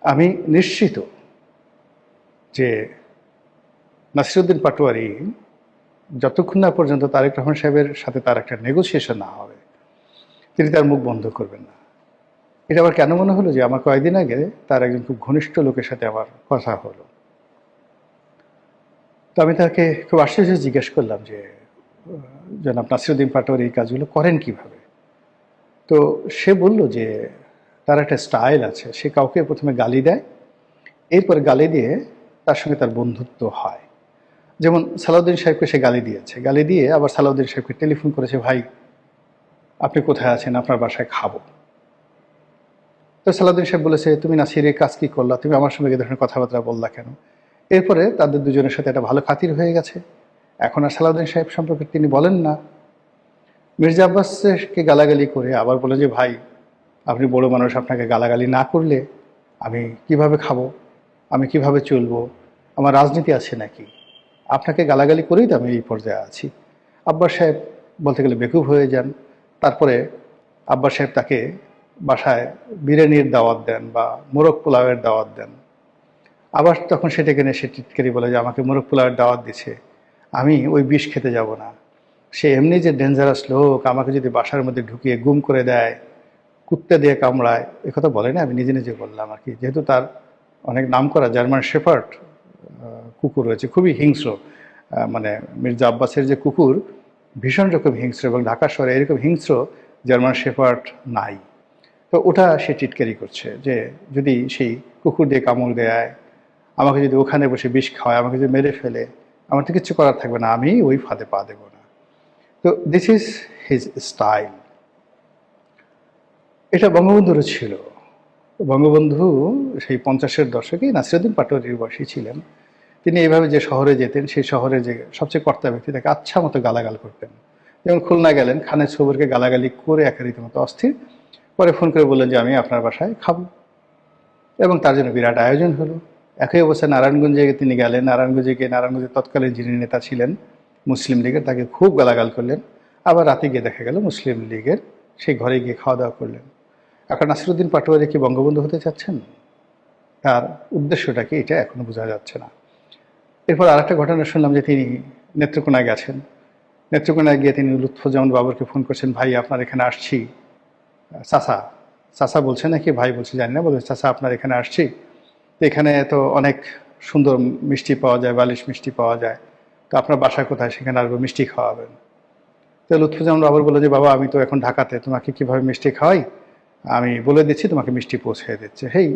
আমি নিশ্চিত যে নাসিরউদ্দিন পাটোয়ারি যতক্ষণ না পর্যন্ত তারেক রহমান সাহেবের সাথে তার একটা নেগোসিয়েশন না হবে, তিনি তার মুখ বন্ধ করবেন না। এটা আমার কেন মনে হলো যে আমার কয়েকদিন আগে তার একজন খুব ঘনিষ্ঠ লোকের সাথে আমার কথা হলো। তো আমি তাকে খুব আশ্চর্য জিজ্ঞেস করলাম যে জনাব নাসিরউদ্দিন পাটোয়ারি এই কাজগুলো করেন কিভাবে। তো সে বলল যে তার একটা স্টাইল আছে, সে কাউকে প্রথমে গালি দেয়, এরপরে গালি দিয়ে তার সঙ্গে তার বন্ধুত্ব হয়। যেমন সালাউদ্দিন সাহেবকে সে গালি দিয়েছে, গালি দিয়ে আবার সালাউদ্দিন সাহেবকে টেলিফোন করেছে, ভাই আপনি কোথায় আছেন, আপনার বাসায় খাবো। তো সালাউদ্দিন সাহেব বলেছে, তুমি নাসিরের কাজ কি করলা, তুমি আমার সঙ্গে এই ধরনের কথাবার্তা বললা কেন। এরপরে তাদের দুজনের সাথে একটা ভালো খাতির হয়ে গেছে। এখন আর সালাউদ্দিন সাহেব সম্পর্কে তিনি বলেন না। মির্জা আব্বাসকে গালাগালি করে আবার বলে যে ভাই আপনি বড় মানুষ, আপনাকে গালাগালি না করলে আমি কিভাবে খাবো, আমি কিভাবে চলবো, আমার রাজনীতি আছে নাকি, আপনাকে গালাগালি করেই তো আমি এই পর্যায়ে আছি। আব্বাস সাহেব বলতে গেলে বেকুব হয়ে যান। তারপরে আব্বাস সাহেব তাকে বাসায় বিরিয়ানির দাওয়াত দেন বা মোরগ পোলাওয়ের দাওয়াত দেন। আবার তখন সেটাকে নিয়ে সে টিটকারি বলে যে আমাকে মোরগ পোলাওয়ের দাওয়াত দিছে, আমি ওই বিষ খেতে যাব না। সে এমনি যে ডেঞ্জারাস লোক, আমাকে যদি বাসার মধ্যে ঢুকিয়ে গুম করে দেয়, কুত্তে দিয়ে কামড়ায়, এ কথা বলে না, আমি নিজে নিজে বললাম আর কি। যেহেতু তার অনেক নাম করা জার্মান শেফার্ড কুকুর রয়েছে, খুবই হিংস্র। মানে মির্জা আব্বাসের যে কুকুর ভীষণ রকম হিংস্র, এবং ঢাকা শহরে এরকম হিংস্র জার্মান শেফার্ড নাই। তো ওটা সে টিটকারি করছে যে যদি সেই কুকুর দিয়ে কামড় দেয়, আমাকে যদি ওখানে বসে বিষ খাওয়ায়, আমাকে যদি মেরে ফেলে, আমার তো কিচ্ছু করার থাকবে না, আমি ওই ফাঁদে পা দেবো না। তো দিস ইজ হিজ স্টাইল। এটা বঙ্গবন্ধুরও ছিল। বঙ্গবন্ধু সেই 50-এর দশকেই নাসিরউদ্দিন পাটোয়ারির বয়সী ছিলেন। তিনি এইভাবে যে শহরে যেতেন, সেই শহরে যে সবচেয়ে কর্তা ব্যক্তি তাকে আচ্ছা মতো গালাগাল করতেন। যেমন খুলনা গেলেন, খানের ছবরকে গালাগালি করে একা রীতিমতো অস্থির। পরে ফোন করে বললেন যে আমি আপনার বাসায় খাবো, এবং তার জন্য বিরাট আয়োজন হলো। একই অবস্থায় নারায়ণগঞ্জে তিনি গেলেন। নারায়ণগঞ্জে গিয়ে নারায়ণগঞ্জের তৎকালীন যিনি নেতা ছিলেন মুসলিম লীগের, তাকে খুব গালাগাল করলেন। আবার রাতে গিয়ে দেখা গেল মুসলিম লীগের সেই ঘরে গিয়ে খাওয়া দাওয়া করলেন। এখন নাসিরউদ্দিন পাটোয়ারি কি বঙ্গবন্ধু হতে চাচ্ছেন? তার উদ্দেশ্যটা কি, এটা এখনো বোঝা যাচ্ছে না। এরপর আরেকটা ঘটনা শুনলাম যে তিনি নেত্রকোনায় গেছেন। নেত্রকোনায় গিয়ে তিনি লুৎফুজ্জামান বাবরকে ফোন করছেন, ভাই আপনার এখানে আসছি। চাচা, চাচা বলছে নাকি ভাই বলছে জানি না, বলছে চাচা আপনার এখানে আসছি, তো এখানে তো অনেক সুন্দর মিষ্টি পাওয়া যায়, বালিশ মিষ্টি পাওয়া যায়, তো আপনার বাসা কোথায়, সেখানে আসবো, মিষ্টি খাওয়াবেন। তো লুৎফুজ্জামান বাবর বললো যে বাবা আমি তো এখন ঢাকাতে, তোমাকে কীভাবে মিষ্টি খাওয়াই, আমি বলে দিচ্ছি, তোমাকে মিষ্টি পৌঁছে দিচ্ছে। হেই